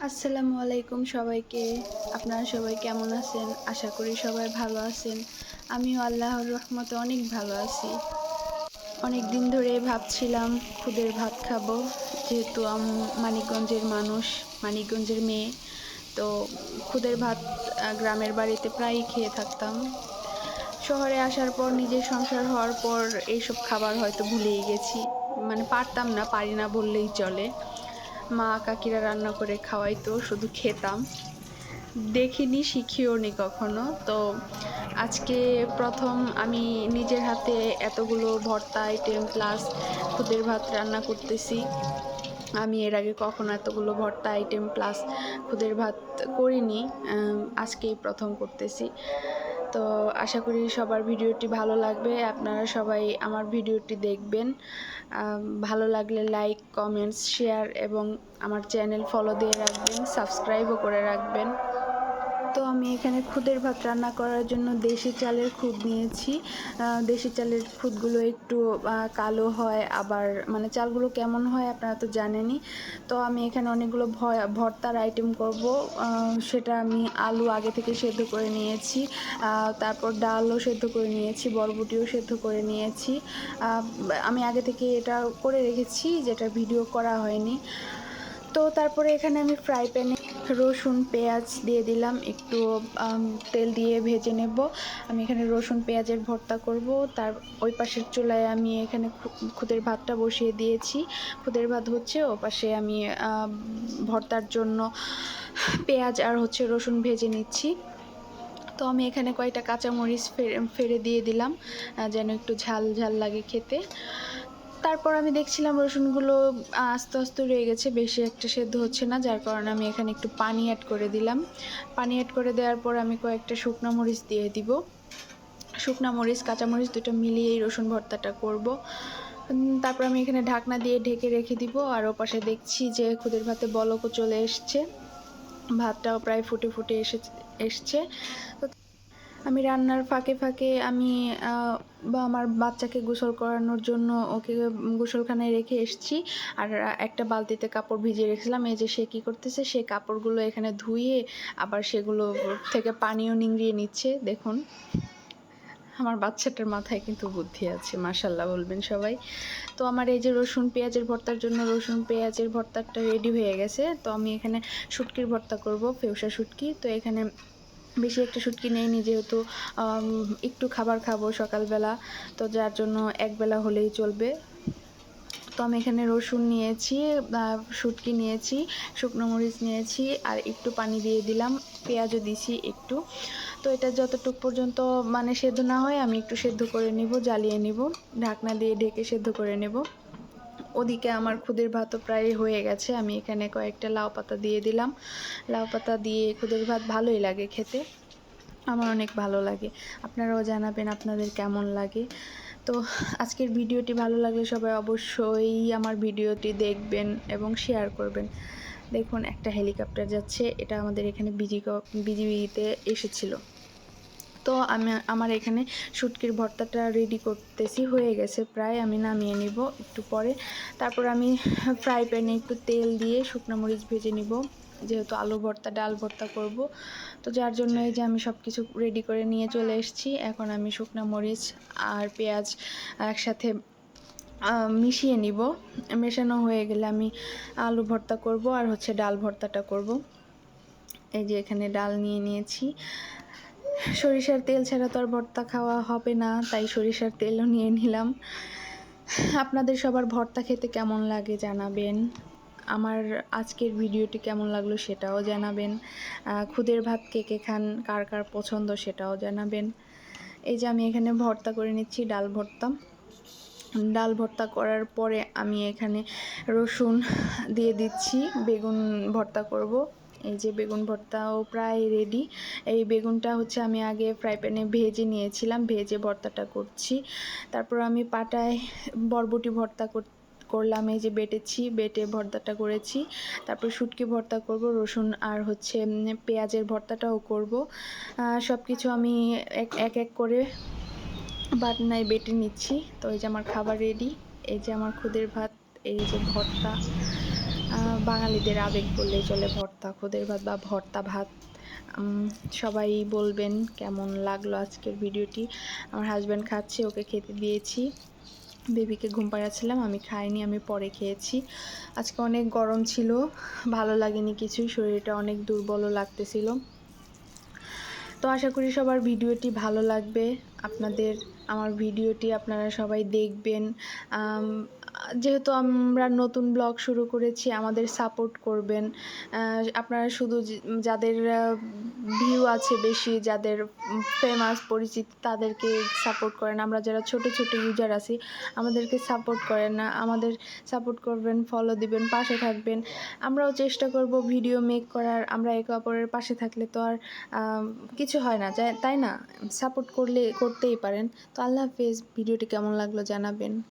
আসসালামু আলাইকুম সবাইকে। আপনারা সবাই কেমন আছেন? আশা করি সবাই ভালো আছেন। আমিও আল্লাহর রহমতে অনেক ভালো আছি। অনেক দিন ধরে ভাবছিলাম খুদের ভাত খাবো। যেহেতু মানিকগঞ্জের মানুষ, মানিকগঞ্জের মেয়ে। তো খুদের ভাত গ্রামের বাড়িতে প্রায়ই খেয়ে থাকতাম। শহরে আসার পর নিজের সংসার হওয়ার পর এইসব খাবার হয়তো ভুলেই গেছি। মানে পারতাম না, পারি না বললেই চলে। মা কাকিরা রান্না করে খাওয়াইতো, শুধু খেতাম। দেখিনি, শিখিওনি কখনো। তো আজকে প্রথম আমি নিজের হাতে এতগুলো ভর্তা আইটেম প্লাস খুদের ভাত রান্না করতেছি। আমি এর আগে কখনো এতগুলো ভর্তা আইটেম প্লাস খুদের ভাত করিনি। আজকেই প্রথম করতেছি। তো আশা করি সবার ভিডিওটি ভালো লাগবে। আপনারা সবাই আমার ভিডিওটি দেখবেন। ভালো লাগলে লাইক, কমেন্টস, শেয়ার এবং আমার চ্যানেল ফলো দিয়ে রাখবেন, সাবস্ক্রাইবও করে রাখবেন। তো আমি এখানে খুদের ভাত রান্না করার জন্য দেশি চালের খুদ নিয়েছি। দেশি চালের খুদগুলো একটু কালো হয়, আবার মানে চালগুলো কেমন হয় আপনারা তো জানেনই। তো আমি এখানে অনেকগুলো ভর্তার আইটেম করব। সেটা আমি আলু আগে থেকে সেদ্ধ করে নিয়েছি, তারপর ডালও সেদ্ধ করে নিয়েছি, বরবটিও সেদ্ধ করে নিয়েছি। আমি আগে থেকে এটা করে রেখেছি, যেটা ভিডিও করা হয়নি। তো তারপরে এখানে আমি ফ্রাই প্যানে রসুন পেঁয়াজ দিয়ে দিলাম, একটু তেল দিয়ে ভেজে নেব। আমি এখানে রসুন পেঁয়াজের ভর্তা করব। তার ওই পাশের চুলায় আমি এখানে খুদের ভাতটা বসিয়ে দিয়েছি। খুদের ভাত হচ্ছে, ও পাশে আমি ভর্তার জন্য পেঁয়াজ আর রসুন ভেজে নিচ্ছি। তো আমি এখানে কয়েকটা কাঁচামরিচ ফেড়ে দিয়ে দিলাম, যেন একটু ঝাল ঝাল লাগে খেতে। তারপর আমি দেখছিলাম রসুনগুলো আস্তে আস্তে রয়ে গেছে, বেশি একটা সেদ্ধ হচ্ছে না, যার কারণে আমি এখানে একটু পানি অ্যাড করে দিলাম। পানি অ্যাড করে দেওয়ার পর আমি কয়েকটা শুকনো মরিচ দিয়ে দিব। শুকনো মরিচ কাঁচামরিচ দুটো মিলিয়েই রসুন ভর্তাটা করব। তারপর আমি এখানে ঢাকনা দিয়ে ঢেকে রেখে দিব। আর ওপাশে দেখছি যে খুদের ভাতে বলকও চলে এসছে, ভাতটাও প্রায় ফুটে ফুটে এসছে। তো আমি রান্নার ফাঁকে ফাঁকে আমি বা আমার বাচ্চাকে গোসল করানোর জন্য ওকে গোসলখানায় রেখে এসেছি। আর একটা বালতিতে কাপড় ভিজিয়ে রেখেছিলাম। এই যে সে কী করতেছে, সে কাপড়গুলো এখানে ধুয়ে আবার সেগুলো থেকে পানিও নিংড়িয়ে নিচ্ছে। দেখুন, আমার বাচ্চাটার মাথায় কিন্তু বুদ্ধি আছে, মাশাল্লাহ বলবেন সবাই। তো আমার এই যে রসুন পেঁয়াজের ভর্তার জন্য রসুন পেঁয়াজের ভর্তাটা রেডি হয়ে গেছে। তো আমি এখানে শুটকির ভর্তা করব, ফেউসা শুটকি। তো এখানে বেশি একটা শুটকি নেইনি, যেহেতু একটু খাবার খাবো সকালবেলা, তো যার জন্য একবেলা হলেই চলবে। তো আমি এখানে রসুন নিয়েছি, শুটকি নিয়েছি, শুকনো মরিচ নিয়েছি, আর একটু পানি দিয়ে দিলাম, পেঁয়াজও দিছি একটু। তো এটা যতটুক পর্যন্ত মানে সেদ্ধ না হয় আমি একটু সেদ্ধ করে নিব, জ্বালিয়ে নিব, ঢাকনা দিয়ে ঢেকে সেদ্ধ করে নেব। ওদিকে আমার খুদের ভাতও প্রায় হয়ে গেছে। আমি এখানে কয়েকটা লাউ পাতা দিয়ে দিলাম। লাউ পাতা দিয়ে খুদের ভাত ভালোই লাগে খেতে, আমার অনেক ভালো লাগে। আপনারাও জানাবেন আপনাদের কেমন লাগে। তো আজকের ভিডিওটি ভালো লাগলে সবাই অবশ্যই আমার ভিডিওটি দেখবেন এবং শেয়ার করবেন। দেখুন, একটা হেলিকপ্টার যাচ্ছে, এটা আমাদের এখানে বিজিবিতে এসেছিল। তো আমার এখানে শুটকির ভর্তাটা রেডি করতেছি, হয়ে গেছে প্রায়, আমি নামিয়ে নিব একটু পরে। তারপর আমি ফ্রাই প্যানে একটু তেল দিয়ে শুকনো মরিচ ভেজে নিব, যেহেতু আলু ভর্তা ডাল ভর্তা করব। তো যার জন্য এই যে আমি সব কিছু রেডি করে নিয়ে চলে এসেছি। এখন আমি শুকনো মরিচ আর পেঁয়াজ একসাথে মিশিয়ে নিব। মেশানো হয়ে গেলে আমি আলু ভর্তা করব আর ডাল ভর্তাটা করব। এই যে এখানে ডাল নিয়ে নিয়েছি। সরিষার তেল ছাড়া তো আর ভর্তা খাওয়া হবে না, তাই সরিষার তেলও নিয়ে নিলাম। আপনাদের সবার ভর্তা খেতে কেমন লাগে জানাবেন। আমার আজকের ভিডিওটি কেমন লাগলো সেটাও জানাবেন। খুদের ভাত কে কে খান, কার কার পছন্দ সেটাও জানাবেন। এই যে আমি এখানে ভর্তা করে নিচ্ছি, ডাল ভর্তা। ডাল ভর্তা করার পরে আমি এখানে রসুন দিয়ে দিচ্ছি, বেগুন ভর্তা করব। এই যে বেগুন ভর্তাও প্রায় রেডি। এই বেগুনটা আমি আগে ফ্রাই প্যানে ভেজে নিয়েছিলাম, ভেজে ভর্তাটা করছি। তারপর আমি পাটায় বরবটি ভর্তা করলাম, এই যে বেটে ভর্তাটা করেছি। তারপর শুটকি ভর্তা করব, রসুন আর পেঁয়াজের ভর্তাটাও করব। সব কিছু আমি এক এক করে বাটনায় বেটে নিচ্ছি। তো এই যে আমার খাবার রেডি, এই যে আমার খুদের ভাত, এই যে ভর্তা। বাঙালিদের আবেগ বললেই চলে ভর্তা, খুদের ভাত বা ভর্তা ভাত। সবাই বলবেন কেমন লাগলো আজকের ভিডিওটি। আমার হাজব্যান্ড খাচ্ছে, ওকে খেতে দিয়েছি। বেবিকে ঘুম পাড়াচ্ছিলাম, আমি খাইনি, আমি পরে খেয়েছি। আজকে অনেক গরম ছিল, ভালো লাগেনি কিছুই, শরীরটা অনেক দুর্বলও লাগতেছিল। তো আশা করি সবার ভিডিওটি ভালো লাগবে আপনাদের। আমার ভিডিওটি আপনারা সবাই দেখবেন। যেহেতু আমরা নতুন ব্লগ শুরু করেছি, আমাদের সাপোর্ট করবেন। আপনারা শুধু যাদের ভিউ আছে বেশি, যাদের ফেমাস পরিচিত, তাদেরকে সাপোর্ট করেন। আমরা যারা ছোট ছোট ইউজার আছি, আমাদেরকে সাপোর্ট করেন না। আমাদের সাপোর্ট করবেন, ফলো দিবেন, পাশে থাকবেন। আমরাও চেষ্টা করব ভিডিও মেক করার। আমরা একে অপরের পাশে থাকলে তো আর কিছু হয় না, তাই না? সাপোর্ট করতেই পারেন। তো আল্লাহ হাফেজ। ভিডিওটি কেমন লাগলো জানাবেন।